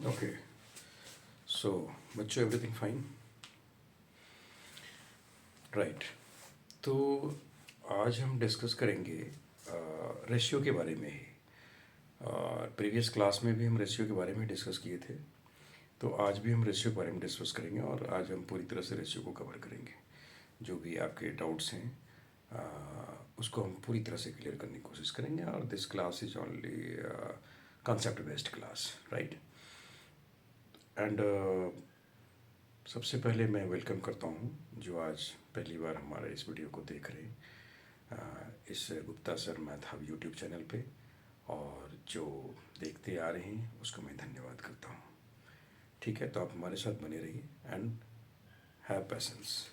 Okay, सो बच्चों everything fine, right. तो आज हम डिस्कस करेंगे रेशियो के बारे में ही। प्रीवियस क्लास में भी हम रेशियो के बारे में डिस्कस किए थे, तो आज भी हम रेशियो के बारे में डिस्कस करेंगे और आज हम पूरी तरह से रेशियो को कवर करेंगे। जो भी आपके डाउट्स हैं उसको हम पूरी तरह से क्लियर करने की कोशिश करेंगे। और this class is only concept based class, right. And सबसे पहले मैं वेलकम करता हूँ जो आज पहली बार हमारे इस वीडियो को देख रहे हैं, इस Gupta sir math hub YouTube channel पे, और जो देखते आ रहे हैं उसको मैं धन्यवाद करता हूँ। ठीक है, तो आप हमारे साथ बने रहिए and have patience,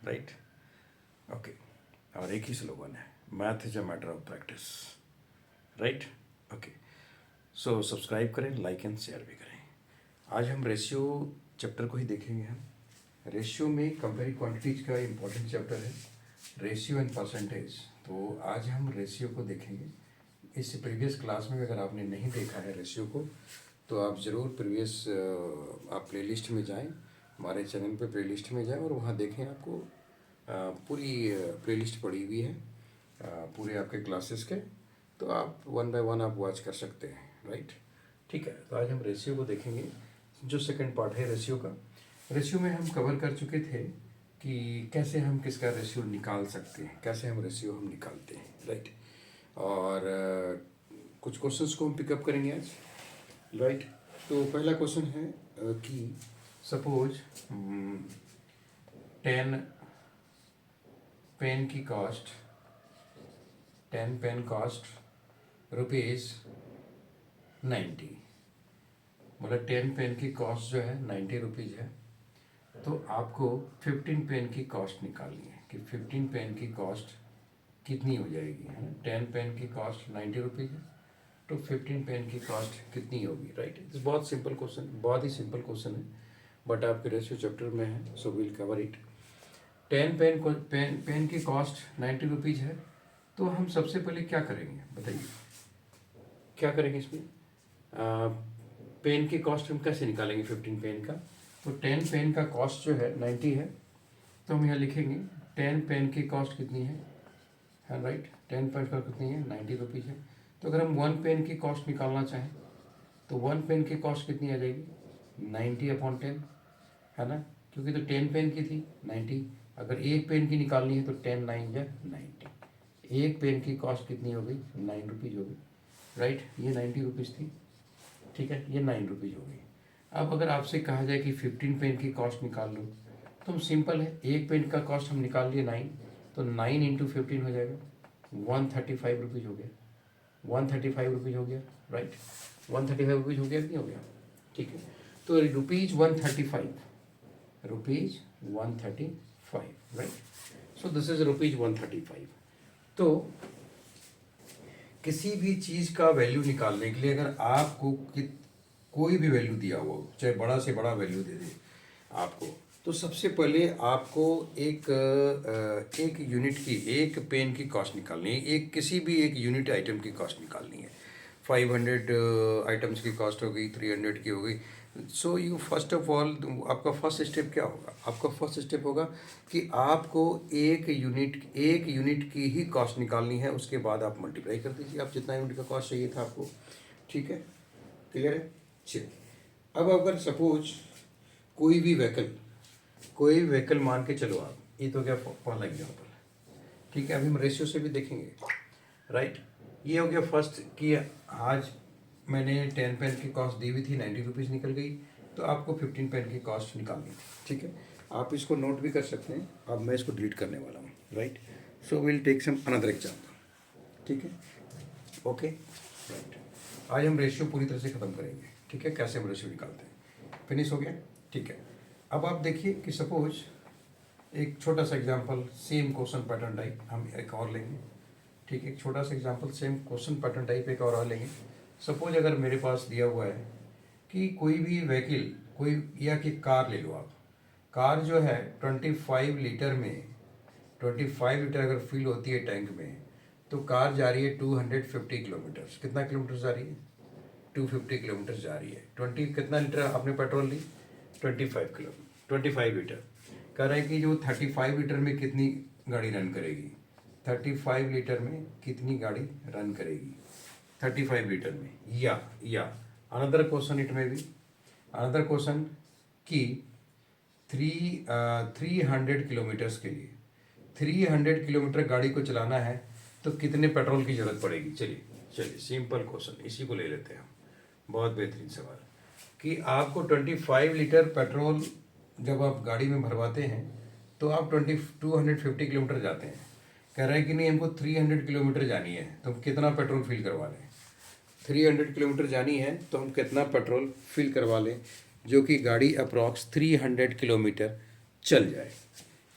right. Okay, और एक ही स्लोगन है, math is a matter of practice, right. Okay, so subscribe करें, लाइक एंड शेयर भी करें। आज हम रेशियो चैप्टर को ही देखेंगे। हम रेशियो में कंपेयरिंग क्वांटिटीज का इम्पोर्टेंट चैप्टर है, रेशियो एंड परसेंटेज। तो आज हम रेशियो को देखेंगे। इस प्रीवियस क्लास में अगर आपने नहीं देखा है रेशियो को, तो आप ज़रूर प्रीवियस आप प्लेलिस्ट में जाएं, हमारे चैनल पे प्लेलिस्ट में जाएं और वहाँ देखें। आपको पूरी प्लेलिस्ट पड़ी हुई है पूरे आपके क्लासेस के, तो आप वन बाय वन आप वॉच कर सकते हैं, राइट। ठीक है, तो आज हम रेशियो को देखेंगे। जो सेकंड पार्ट है रेशियो का, रेशियो में हम कवर कर चुके थे कि कैसे हम किसका रेशियो निकाल सकते हैं, कैसे हम रेशियो हम निकालते हैं, राइट। और कुछ क्वेश्चंस को हम पिकअप करेंगे आज, राइट। तो पहला क्वेश्चन है कि सपोज 10 पेन की कॉस्ट 10 पेन कॉस्ट ₹90, मतलब 10 पेन की कॉस्ट जो है 90 रुपीज़ है। तो आपको 15 पेन की कॉस्ट निकालनी है कि 15 पेन की कॉस्ट कितनी हो जाएगी, है ना। 10 पेन की कॉस्ट 90 रुपीज़ है, तो 15 पेन की कॉस्ट कितनी होगी, राइट। बहुत सिंपल क्वेश्चन, बहुत ही सिंपल क्वेश्चन है, बट आपके रेशियो चैप्टर में है, so will cover it. 10 pen की कॉस्ट 90 रुपीज़ है, तो हम सबसे पहले क्या करेंगे बताइए, क्या करेंगे इसमें। पेन की कॉस्ट हम कैसे निकालेंगे 15 पेन का। तो 10 पेन का कॉस्ट जो है 90 है, तो हम यहाँ लिखेंगे 10 पेन की कॉस्ट कितनी है, राइट। 10 पेन का कितनी है, 90 रुपीज़ है। तो अगर हम 1 पेन की कॉस्ट निकालना चाहें तो 1 पेन की कॉस्ट कितनी आ जाएगी, 90/10, है ना, क्योंकि तो 10 पेन की थी 90। अगर एक पेन की निकालनी है तो 10 9 या 90, एक पेन की कॉस्ट कितनी हो गई, 9 रुपीज़ हो गई, राइट। ये 90 रुपीज़ थी, ठीक है, ये 9 रुपीज़ हो गई। अब अगर आपसे कहा जाए कि 15 पेन की कॉस्ट निकाल लो, तो सिंपल है, एक पेन का कॉस्ट हम निकाल लिए 9, तो 9 × 15 हो जाएगा, 135 रुपीज़ हो गया, 135 रुपीज़ हो गया, राइट। 135 रुपीज़ हो गया कि नहीं हो गया, ठीक है। तो ₹135, ₹135, राइट। So this is ₹135। तो किसी भी चीज़ का वैल्यू निकालने के लिए अगर आपको कोई भी वैल्यू दिया हुआ हो, चाहे बड़ा से बड़ा वैल्यू दे दे आपको, तो सबसे पहले आपको एक यूनिट की, एक पेन की कॉस्ट निकालनी है, एक किसी भी एक यूनिट आइटम की कॉस्ट निकालनी है। 500 आइटम्स की कॉस्ट हो गई, 300 की हो गई। So you first of all, आपका फर्स्ट स्टेप क्या होगा, आपका फर्स्ट स्टेप होगा कि आपको एक यूनिट की ही कॉस्ट निकालनी है। उसके बाद आप मल्टीप्लाई कर दीजिए, आप जितना यूनिट का कॉस्ट चाहिए था आपको, ठीक है, क्लियर है। चलिए, अब अगर सपोज कोई भी व्हीकल मान के चलो आप, ये तो क्या पहला एग्जाम्पल है, ठीक है। अभी हम रेशियो से भी देखेंगे, राइट। ये हो गया फर्स्ट कि आज मैंने 10 पेन की कॉस्ट दी हुई थी, 90 रुपीज़ निकल गई, तो आपको 15 पेन की कॉस्ट निकालनी थी, ठीक है। आप इसको नोट भी कर सकते हैं। अब मैं इसको डिलीट करने वाला हूँ, right. So will take some another example, ठीक है, ओके, राइट। आज हम रेशियो पूरी तरह से ख़त्म करेंगे, ठीक है, कैसे हम रेशियो निकालते हैं। फिनिश हो गया, ठीक है। अब आप देखिए कि सपोज एक छोटा सा example, same question pattern type हम एक और लेंगे, ठीक है। एक छोटा सा example, same question pattern type एक और लेंगे। सपोज अगर मेरे पास दिया हुआ है कि कोई भी व्हीकल, कोई या कि कार ले लो आप, कार जो है 25 लीटर में, 25 लीटर अगर फिल होती है टैंक में, तो कार जा रही है 250 किलोमीटर। कितना किलोमीटर जा रही है, 250 किलोमीटर जा रही है। 20 कितना लीटर आपने पेट्रोल ली? 25 लीटर। कह रहा है कि जो 35 लीटर में कितनी गाड़ी रन करेगी, 35 लीटर में कितनी गाड़ी रन करेगी 35 लीटर में। या अनदर क्वेश्चन इट में भी, अनदर क्वेश्चन कि 300 किलोमीटर्स के लिए 300 किलोमीटर गाड़ी को चलाना है तो कितने पेट्रोल की जरूरत पड़ेगी। चलिए सिंपल क्वेश्चन इसी को ले लेते हैं हम। बहुत बेहतरीन सवाल कि आपको 25 लीटर पेट्रोल जब आप गाड़ी में भरवाते हैं तो आप 250 किलोमीटर जाते हैं। कह रहा है कि नहीं हमको 300 किलोमीटर जानी है तो हम कितना पेट्रोल फिल करवा लें। 300 किलोमीटर जानी है तो हम कितना पेट्रोल फिल करवा लें जो कि गाड़ी अप्रॉक्स 300 किलोमीटर चल जाए।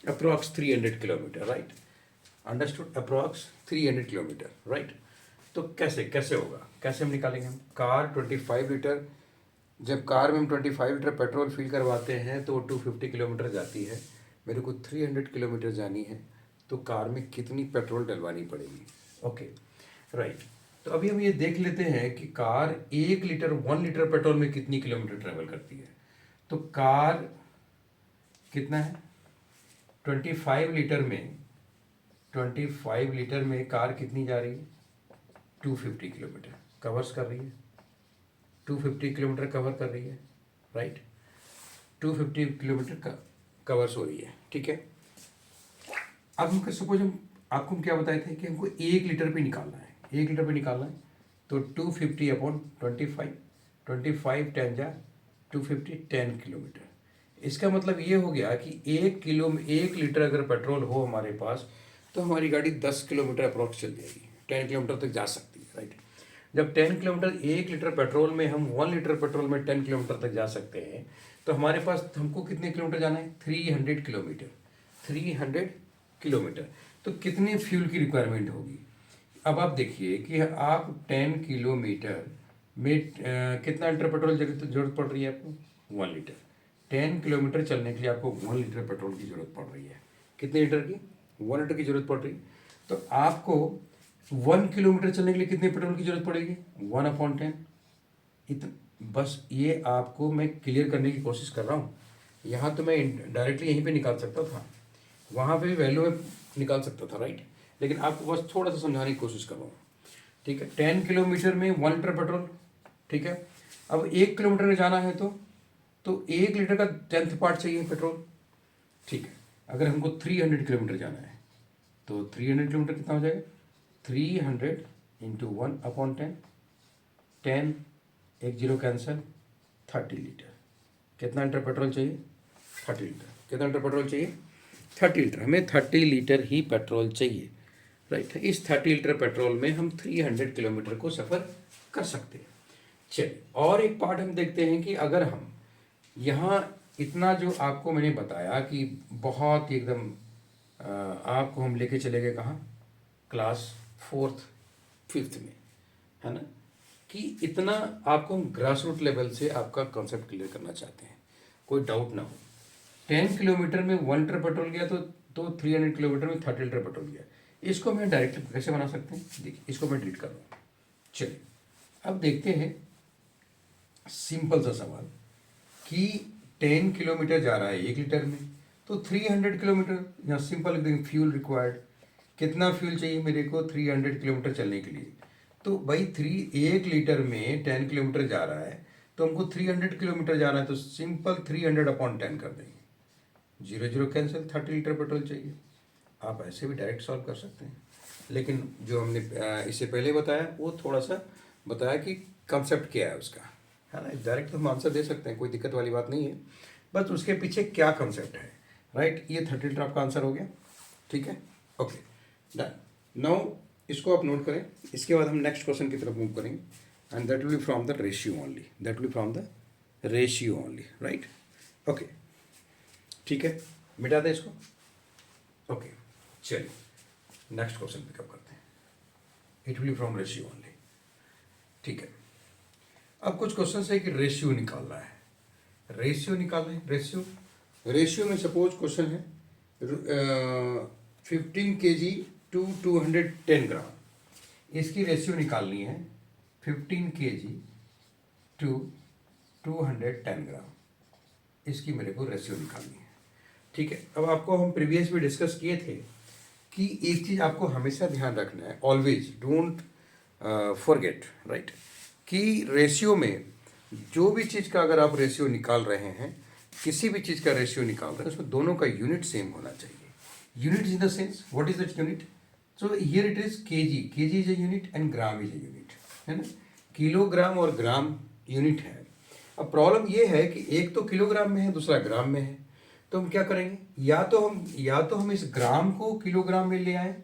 Approx 300 kilometre, right, understood, approx 300 kilometre, right. तो कैसे होगा, कैसे हम निकालेंगे। हम कार 25 लीटर, जब कार में हम 25 लीटर पेट्रोल फिल करवाते हैं तो वो 250 किलोमीटर जाती है। मेरे को 300 किलोमीटर जानी है तो कार में कितनी पेट्रोल डलवानी पड़ेगी। Okay, right. तो अभी हम ये देख लेते हैं कि कार 1 लीटर पेट्रोल में कितनी किलोमीटर ट्रेवल करती है। तो कार कितना है 25 लीटर में कार कितनी जा रही है 250 किलोमीटर कवर्स कर रही है, 250 किलोमीटर कवर कर रही है, राइट, 250 किलोमीटर कवर्स हो रही है, ठीक है। अब हम सपोज हम आपको क्या बताए थे कि हमको 1 लीटर पे निकालना है, 1 लीटर पे निकालना है तो 250 अपॉन 25 10 जा 250 10 किलोमीटर। इसका मतलब ये हो गया कि 1 लीटर अगर पेट्रोल हो हमारे पास तो हमारी गाड़ी 10 किलोमीटर अप्रॉक्स चल जाएगी, 10 किलोमीटर तक जा सकती है, राइट। जब 10 किलोमीटर 1 लीटर पेट्रोल में हम 1 लीटर पेट्रोल में 10 किलोमीटर तक जा सकते हैं तो हमारे पास हमको कितने किलोमीटर जाना है 300 किलोमीटर, 300 किलोमीटर। तो कितने फ्यूल की रिक्वायरमेंट होगी। अब आप देखिए कि आप 10 किलोमीटर में कितना लीटर पेट्रोल जरूरत पड़ रही है आपको 1 लीटर। 10 किलोमीटर चलने के लिए आपको 1 लीटर पेट्रोल की जरूरत पड़ रही है। कितने लीटर की 1 लीटर की जरूरत पड़ रही है। तो आपको 1 किलोमीटर चलने के लिए कितने पेट्रोल की जरूरत पड़ेगी 1/10। बस ये आपको मैं क्लियर करने की कोशिश कर रहा हूँ। यहाँ तो मैं डायरेक्टली यहीं पे निकाल सकता था, वहाँ पे भी वैल्यू में निकाल सकता था, राइट, लेकिन आपको बस थोड़ा सा समझाने की कोशिश कर रहा हूँ, ठीक है। 10 किलोमीटर में 1 लीटर पेट्रोल, ठीक है। अब 1 किलोमीटर में जाना है तो 1 लीटर का 10th पार्ट चाहिए पेट्रोल, ठीक है। अगर हमको 300 किलोमीटर जाना है तो 300 किलोमीटर कितना हो जाएगा 300 इंटू 1/10, 10 एक जीरो कैंसिल, 30 लीटर। कितना लीटर पेट्रोल चाहिए 30 लीटर। कितना लीटर पेट्रोल चाहिए 30 लीटर। हमें 30 लीटर ही पेट्रोल चाहिए, राइट। इस 30 लीटर पेट्रोल में हम 300 किलोमीटर को सफ़र कर सकते हैं। चलिए और एक पार्ट हम देखते हैं कि अगर हम यहाँ इतना जो आपको मैंने बताया कि बहुत ही एकदम आपको हम लेके चले गए कहाँ क्लास 4th 5th में, है ना, कि इतना आपको हम ग्रास रूट लेवल से आपका कॉन्सेप्ट क्लियर करना चाहते हैं, कोई डाउट ना हो। 10 किलोमीटर में 1 लीटर पेट्रोल गया तो 300 किलोमीटर में 30 लीटर पेट्रोल गया। इसको मैं डायरेक्ट कैसे बना सकते हैं, देखिए इसको मैं डिलीट कर रहा हूँ। चलिए अब देखते हैं सिंपल सा सवाल कि 10 किलोमीटर जा रहा है 1 लीटर में तो 300 किलोमीटर, यहाँ सिंपल एकदम फ्यूल रिक्वायर्ड, कितना फ्यूल चाहिए मेरे को 300 किलोमीटर चलने के लिए। तो भाई 1 लीटर में 10 किलोमीटर जा रहा है तो हमको 300 किलोमीटर जाना है तो सिंपल 300/10 कर देंगे, 0 कैंसिल, 30 लीटर पेट्रोल चाहिए। आप ऐसे भी डायरेक्ट सॉल्व कर सकते हैं, लेकिन जो हमने इससे पहले बताया वो थोड़ा सा बताया कि कंसेप्ट क्या है उसका, है ना। डायरेक्ट हम आंसर दे सकते हैं, कोई दिक्कत वाली बात नहीं है, बस उसके पीछे क्या कंसेप्ट है, राइट। ये 30 लीटर आपका आंसर हो गया, ठीक है, ओके डन। नाउ इसको आप नोट करें। इसके बाद हम नेक्स्ट क्वेश्चन की तरफ मूव करेंगे and that will be from the ratio only, that will be from the ratio only, right, okay, ठीक है, मिटा दें इसको, ओके। चलिए नेक्स्ट क्वेश्चन पिकअप करते हैं, it will B from ratio only, ठीक है। अब कुछ क्वेश्चन है कि रेशियो निकालना है, रेशियो निकालना है, रेशियो में सपोज क्वेश्चन है 15 kg टू 210 ग्राम, इसकी रेशियो निकालनी है 15 kg टू 210 ग्राम, इसकी मेरे को रेशियो निकालनी है। ठीक है, अब आपको हम प्रीवियस भी डिस्कस किए थे कि एक चीज़ आपको हमेशा ध्यान रखना है, ऑलवेज डोंट फॉरगेट, राइट, कि रेशियो में जो भी चीज़ का अगर आप रेशियो निकाल रहे हैं, किसी भी चीज़ का रेशियो निकाल रहे हैं, उसमें दोनों का यूनिट सेम होना चाहिए। Unit in the sense, what is that unit? So here it is KG, KG is a unit and gram is a unit, है ना। किलोग्राम और ग्राम यूनिट है। अब प्रॉब्लम ये है कि एक तो किलोग्राम में है, दूसरा ग्राम में है, तो हम क्या करेंगे, या तो हम इस ग्राम को किलोग्राम में ले आए,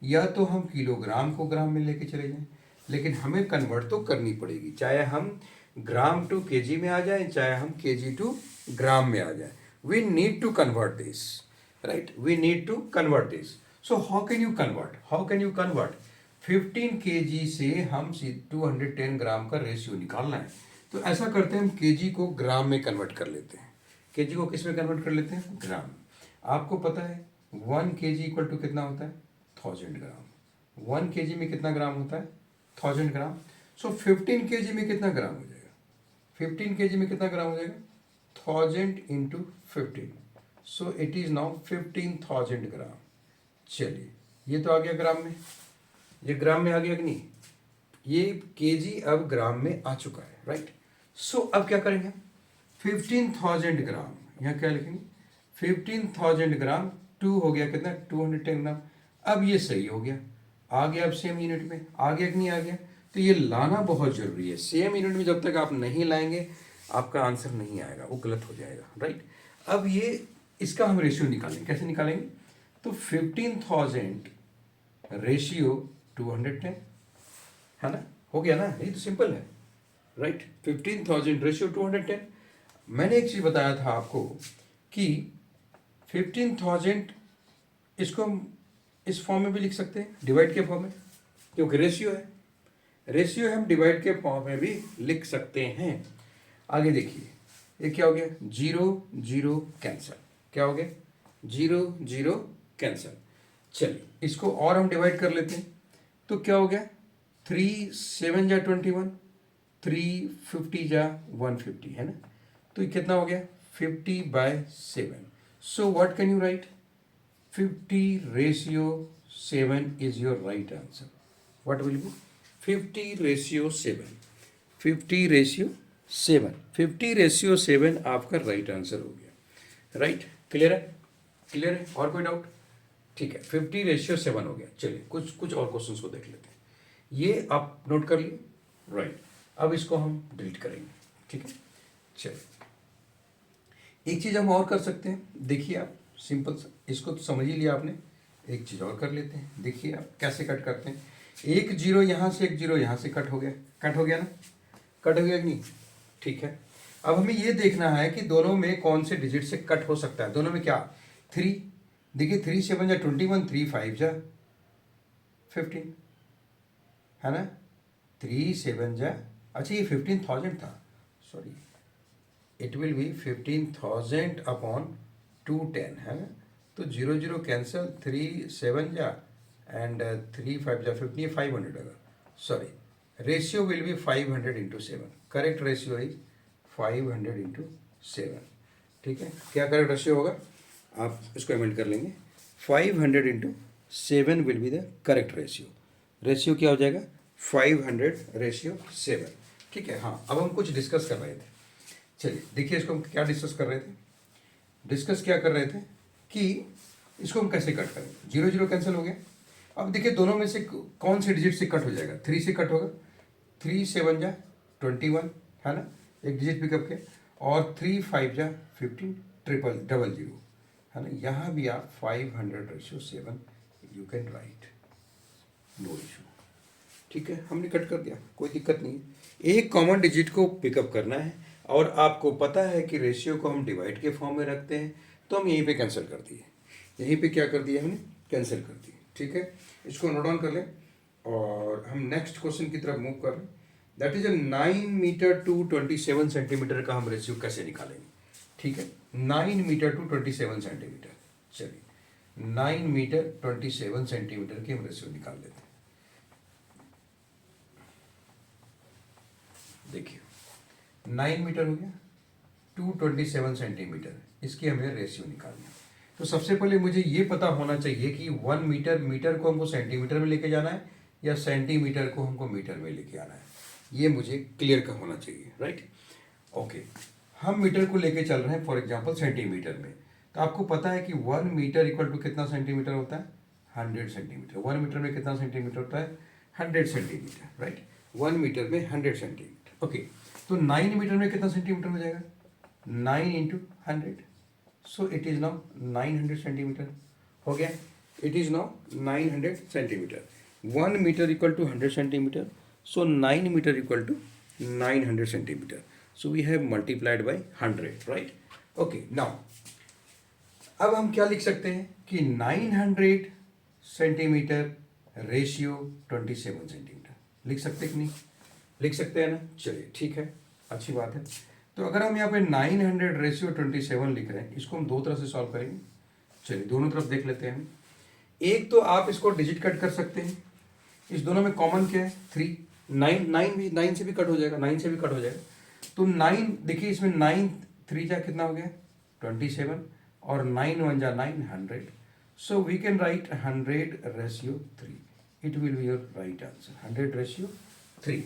या तो हम किलोग्राम को ग्राम में लेके चले जाएं, लेकिन हमें कन्वर्ट तो करनी पड़ेगी, चाहे हम ग्राम टू केजी में आ जाए, चाहे हम केजी टू ग्राम में आ जाए। We need to convert this, right, we need to convert this. So how can you convert 15 KG से हम 210 ग्राम का रेशियो निकालना है, तो ऐसा करते हैं, हम केजी को ग्राम में कन्वर्ट कर लेते हैं। केजी को किस में कन्वर्ट कर लेते हैं? ग्राम। आपको पता है 1 केजी इक्वल टू कितना होता है? 1000 ग्राम। 1 केजी में कितना ग्राम होता है? 1000 ग्राम। सो 15 केजी में कितना ग्राम हो जाएगा? 15 केजी में कितना ग्राम हो जाएगा? 1000 into 15, so it is now 15,000 ग्राम। चलिए, ये तो आ गया ग्राम में, ये ग्राम में आ गया कि नहीं? ये केजी अब ग्राम में आ चुका है, राइट। सो अब क्या करेंगे? 15,000 ग्राम, यहाँ क्या लिखेंगे? 15,000 ग्राम, 2 हो गया कितना? 210 ग्राम। अब ये सही हो गया, आ गया अब सेम यूनिट में, आ गया कि नहीं आ गया? तो ये लाना बहुत जरूरी है। सेम यूनिट में जब तक आप नहीं लाएंगे, आपका आंसर नहीं आएगा, वो गलत हो जाएगा, राइट। अब ये इसका हम रेशियो निकालेंगे, कैसे निकालेंगे? तो 15,000 रेशियो 210, है ना, हो गया ना, ये तो सिंपल है, राइट। 15,000 रेशियो 210। मैंने एक चीज बताया था आपको कि 15,000 इसको हम इस फॉर्म में भी लिख सकते हैं, डिवाइड के फॉर्म में, क्योंकि रेशियो है, रेशियो हम डिवाइड के फॉर्म में भी लिख सकते हैं। आगे देखिए, ये क्या हो गया? 0 0 कैंसल, क्या हो गया? 0 0 कैंसल। चलिए, इसको और हम डिवाइड कर लेते हैं, तो क्या हो गया? 3 7 जा 21, 3 50 जा 150, है ना। तो ये कितना हो गया? 50/7। So what can you right? 50/7 is your right answer. What will be? 50/7, 50/7, 50/7 आपका राइट आंसर हो गया, राइट। क्लियर है? क्लियर है? और कोई डाउट? ठीक है, 50/7 हो गया। चलिए, कुछ और क्वेश्चंस को देख लेते हैं। ये आप नोट कर लिए, राइट। अब इसको हम डिलीट करेंगे, ठीक है। चलिए, एक चीज हम और कर सकते हैं, देखिए आप, सिंपल सा, इसको तो समझ ही लिया आपने, एक चीज और कर लेते हैं। देखिए आप कैसे कट करते हैं। एक जीरो यहाँ से, एक जीरो यहाँ से कट हो गया, कट हो गया ना, कट हो गया कि नहीं? ठीक है, अब हमें ये देखना है कि दोनों में कौन से डिजिट से कट हो सकता है। दोनों में क्या? 3, देखिए 3 7 जा 21, 3 5 जा 15, है ना। 3 7 जा, अच्छा ये 15,000 था, sorry, it will B 15,000 upon 210, है ना। तो 0 0 कैंसल, 3 7 जा एंड 3 5 जा 15, 500 होगा, sorry, ratio will be 500 into 7, correct ratio is 500 into 7, ठीक है। क्या करेक्ट रेशियो होगा? आप इसको एमेंड कर लेंगे, 500 into 7 will be the correct ratio. Ratio क्या हो जाएगा? 500/7, ठीक है। हाँ, अब हम कुछ डिस्कस कर रहे थे। चलिए देखिए, इसको हम क्या डिस्कस कर रहे थे? डिस्कस क्या कर रहे थे कि इसको हम कैसे कट करें। 0 0 कैंसिल हो गया। अब देखिए, दोनों में से कौन से डिजिट से कट हो जाएगा? 3 से कट होगा, 3 7 जा 21, है ना, एक डिजिट पिकअप के, और 3 5 जा 15, 0000, है ना। यहाँ भी आप 500/7 you can write, no issue, ठीक है। हमने कट कर दिया, कोई दिक्कत नहीं। एक कॉमन डिजिट को पिकअप करना है, और आपको पता है कि रेशियो को हम डिवाइड के फॉर्म में रखते हैं, तो हम यहीं पे कैंसिल कर दिए, यहीं पे क्या कर दिया हमने? कैंसिल कर दिए, ठीक है। इसको नोट डाउन कर लें, और हम नेक्स्ट क्वेश्चन की तरफ मूव कर रहे हैं। That is 9 metre to 27 centimetre का हम रेशियो कैसे निकालेंगे, ठीक है। 9 मीटर टू 27 सेंटीमीटर, चलिए 9 मीटर 27 सेंटीमीटर की हम रेशियो निकाल लेते हैं। देखिए, 9 मीटर हो गया, 227 सेंटीमीटर, इसकी हमें रेशियो निकालनी है। तो सबसे पहले मुझे ये पता होना चाहिए कि 1 मीटर, मीटर को हमको सेंटीमीटर में लेके जाना है या सेंटीमीटर को हमको मीटर में लेके आना है, ये मुझे क्लियर का होना चाहिए, राइट। ओके, हम मीटर को लेके चल रहे हैं फॉर एग्जांपल सेंटीमीटर में। तो आपको पता है कि 1 मीटर इक्वल टू कितना सेंटीमीटर होता है, 100 सेंटीमीटर। 1 मीटर में कितना सेंटीमीटर होता है, 100 सेंटीमीटर, राइट। 1 मीटर में 100 सेंटीमीटर। ओके, तो 9 मीटर में कितना सेंटीमीटर हो जाएगा, 9 into 100, so it is now 900 centimetre हो गया। It is now 900 centimetre. 1 metre equal to 100 centimetre, so 9 meter equal to 900 centimeter. So we have multiplied by 100, right? Okay, now अब हम क्या लिख सकते हैं कि 900 सेंटीमीटर रेशियो 27 सेंटीमीटर लिख सकते कि नहीं, लिख सकते हैं ना। चलिए ठीक है, अच्छी बात है। तो अगर हम यहाँ पे 900 रेशियो 27 लिख रहे हैं, इसको हम दो तरह से सॉल्व करेंगे। चलिए दोनों तरफ देख लेते हैं हम। एक तो आप इसको डिजिट कट कर सकते हैं, इस दोनों में कॉमन क्या है, 3, 9 से भी कट हो जाएगा, 9 से भी कट हो जाएगा। तो 9 देखिए, इसमें 9 3 जा कितना हो गया, 27, और 9 1 जा 900। So we can write 100 ratio 3, it will be your right answer, 100 ratio 3।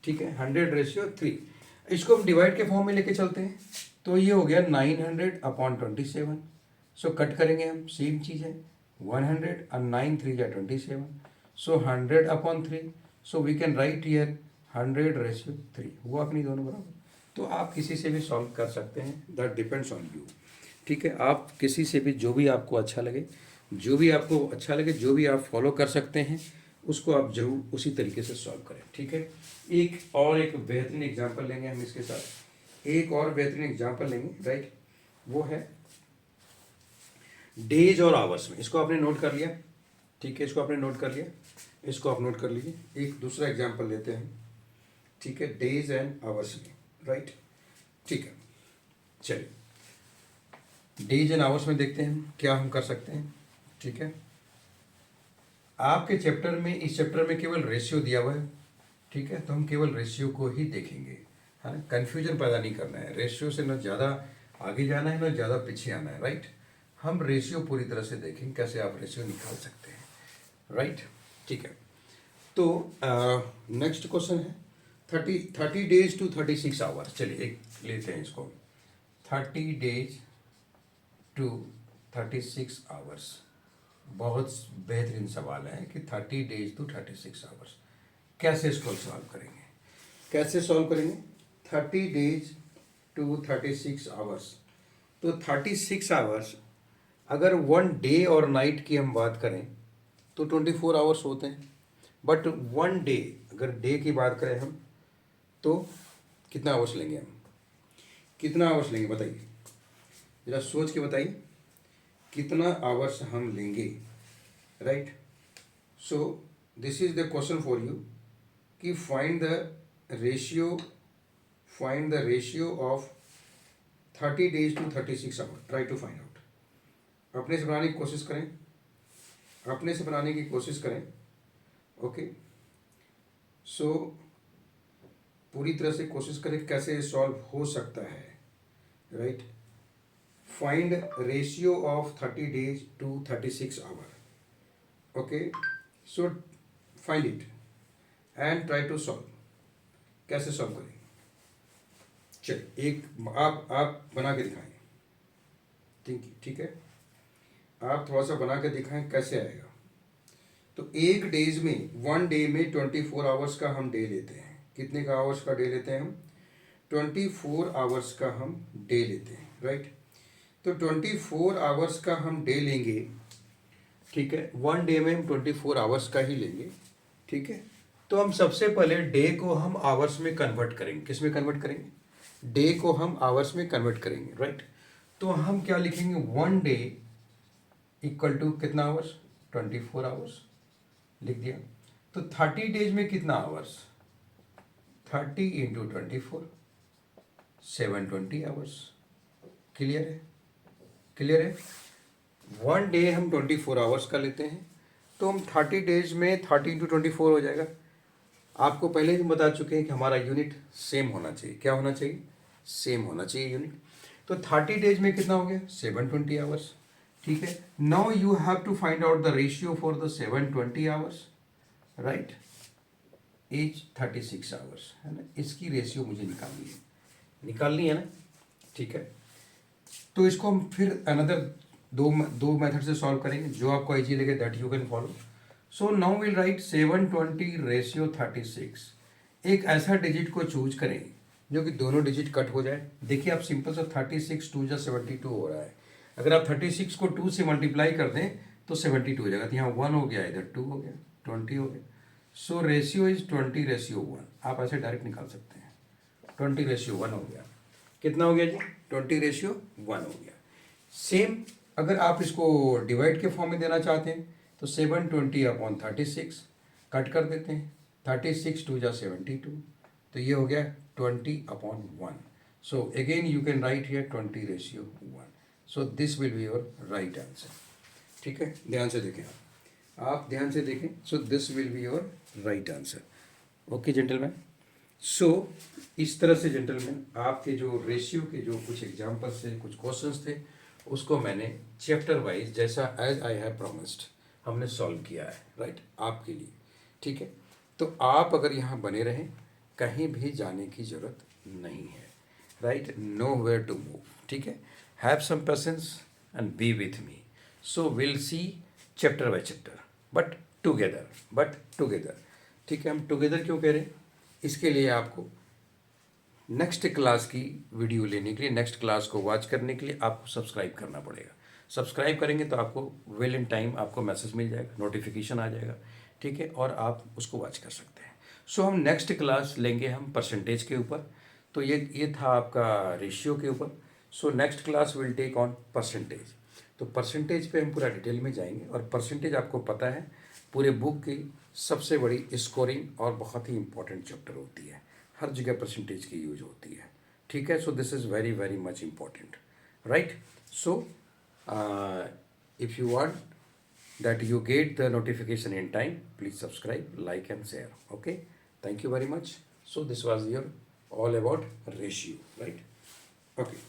ठीक है, 100 रेशियो 3। इसको हम डिवाइड के फॉर्म में लेके चलते हैं, तो ये हो गया 900 अपॉन 27। सो कट करेंगे हम, सेम चीज़ है, 100 और 9 3 जा 27, so 100 upon 3। So we can write here 100 ratio 3। हुआ अपनी दोनों बराबर। तो आप किसी से भी सॉल्व कर सकते हैं, दैट डिपेंड्स ऑन यू। ठीक है, आप किसी से भी, जो भी आपको अच्छा लगे, जो भी आपको अच्छा लगे, जो भी आप फॉलो कर सकते हैं, उसको आप जरूर उसी तरीके से सॉल्व करें। ठीक है, एक बेहतरीन एग्जाम्पल लेंगे हम इसके साथ, एक और बेहतरीन एग्जाम्पल लेंगे, राइट। वो है डेज और आवर्स में। इसको आपने नोट कर लिया, ठीक है, इसको आपने नोट कर लिया, इसको आप नोट कर लीजिए। एक दूसरा एग्जाम्पल लेते हैं, ठीक है, डेज एंड आवर्स में, राइट। ठीक है, चलिए डेज एंड आवर्स में देखते हैं क्या हम कर सकते हैं। ठीक है, आपके चैप्टर में, इस चैप्टर में केवल रेशियो दिया हुआ है, ठीक है, तो हम केवल रेशियो को ही देखेंगे, है ना। कन्फ्यूजन पैदा नहीं करना है, रेशियो से न ज़्यादा आगे जाना है, न ज़्यादा पीछे आना है, राइट। हम रेशियो पूरी तरह से देखेंगे, कैसे आप रेशियो निकाल सकते हैं, राइट। ठीक है, तो नेक्स्ट क्वेश्चन है 30 डेज टू 36 आवर्स। चलिए एक लेते हैं इसको, 30 डेज टू 36 आवर्स। बहुत बेहतरीन सवाल है कि 30 डेज टू 36 आवर्स कैसे इसको सॉल्व करेंगे, कैसे सॉल्व करेंगे 30 डेज टू 36 आवर्स। तो 36 आवर्स, अगर 1 डे और नाइट की हम बात करें तो 24 आवर्स होते हैं, बट 1 डे, अगर डे की बात करें हम, तो कितना आवर्स लेंगे हम, कितना आवर्स लेंगे बताइए, जरा सोच के बताइए कितना आवर्स हम लेंगे, right. So this is the question for you कि find the ratio of 30 days to 36 hour. Try to find out, अपने से बनाने की कोशिश करें, अपने से बनाने की कोशिश करें। ओके, सो पूरी तरह से कोशिश करें कैसे सॉल्व हो सकता है, right. Find ratio of 30 days to 36 hour. Okay, so find it and try to solve. कैसे सॉल्व करेंगे, चलिए एक आप बना के दिखाएं, ठीक है, आप थोड़ा सा बना के दिखाएं कैसे आएगा। तो एक डेज में, 1 डे में 24 आवर्स का हम डे लेते हैं। कितने का आवर्स का डे लेते हैं हम, 24 आवर्स का हम डे लेते हैं, राइट। तो 24 आवर्स का हम डे लेंगे, ठीक है, 1 डे में हम 24 आवर्स का ही लेंगे, ठीक है। तो हम सबसे पहले डे को हम आवर्स में कन्वर्ट करेंगे। किस में कन्वर्ट करेंगे, डे को हम आवर्स में कन्वर्ट करेंगे, राइट। तो हम क्या लिखेंगे, 1 डे इक्वल टू कितना आवर्स, 24 आवर्स लिख दिया। तो 30 डेज में कितना आवर्स, 30 इंटू 24, 720 आवर्स। क्लियर है, क्लियर है। 1 डे हम 24 आवर्स का लेते हैं, तो हम 30 डेज में 30 इंटू 24 हो जाएगा, आपको पहले भी बता चुके हैं कि हमारा यूनिट सेम होना चाहिए। क्या होना चाहिए? सेम होना चाहिए यूनिट। तो 30 डेज में कितना हो गया? 720 आवर्स। ठीक है, now you have to find out the ratio for the 720 hours, right? As 36 hours है ना, इसकी रेशियो मुझे निकालनी है ना। ठीक है, तो इसको हम फिर अनदर दो मेथड से सॉल्व करेंगे, जो आपको इजी लगे that you can follow. So now will write 720 ratio 36। एक ऐसा डिजिट को चूज करें जो कि दोनों डिजिट कट हो जाए। देखिए आप सिंपल सा 36 2 जा 72 हो रहा है। अगर आप 36 को 2 से मल्टीप्लाई कर दें तो 72 हो जाएगा। तो यहाँ 1 हो गया, इधर 2 हो गया, 20 हो गया। So ratio is 20:1। आप ऐसे डायरेक्ट निकाल सकते हैं। 20:1 हो गया। कितना हो गया जी? 20:1 हो गया। सेम अगर आप इसको डिवाइड के फॉर्म में देना चाहते हैं तो 720/36 कट कर देते हैं। 36 2 जा 72, तो ये हो गया 20/1। So again you can write here 20:1। So this will be your right answer. ठीक है, ध्यान से देखें, आप ध्यान से देखें। So this will be your right answer. Okay gentleman. सो इस तरह से जेंटलमैन आपके जो रेशियो के जो कुछ एग्जाम्पल्स थे, कुछ क्वेश्चंस थे, उसको मैंने चैप्टर वाइज जैसा एज आई हैव प्रॉमिस्ड हमने सॉल्व किया है, राइट, आपके लिए। ठीक है, तो आप अगर यहाँ बने रहें, कहीं भी जाने की ज़रूरत नहीं है, right, no where to move. ठीक है, have some patience and be with me. So will see chapter by chapter, but together. ठीक है, हम टुगेदर क्यों कह रहे हैं? इसके लिए आपको नेक्स्ट क्लास की वीडियो लेने के लिए, नेक्स्ट क्लास को वॉच करने के लिए आपको सब्सक्राइब करना पड़ेगा। सब्सक्राइब करेंगे तो आपको वेल इन टाइम आपको मैसेज मिल जाएगा, नोटिफिकेशन आ जाएगा। ठीक है, और आप उसको वॉच कर सकते हैं। सो हम नेक्स्ट क्लास लेंगे हम परसेंटेज के ऊपर। तो ये था आपका रेशियो के ऊपर। So next class will take on percentage. तो परसेंटेज पे हम पूरा डिटेल में जाएंगे। और परसेंटेज आपको पता है पूरे बुक की सबसे बड़ी स्कोरिंग और बहुत ही इंपॉर्टेंट चैप्टर होती है। हर जगह परसेंटेज की यूज होती है। ठीक है, so this is very very much important, right? So if you want that you get the notification in time, please subscribe, like and share. Okay, thank you very much. So this was your all about ratio, right? Okay.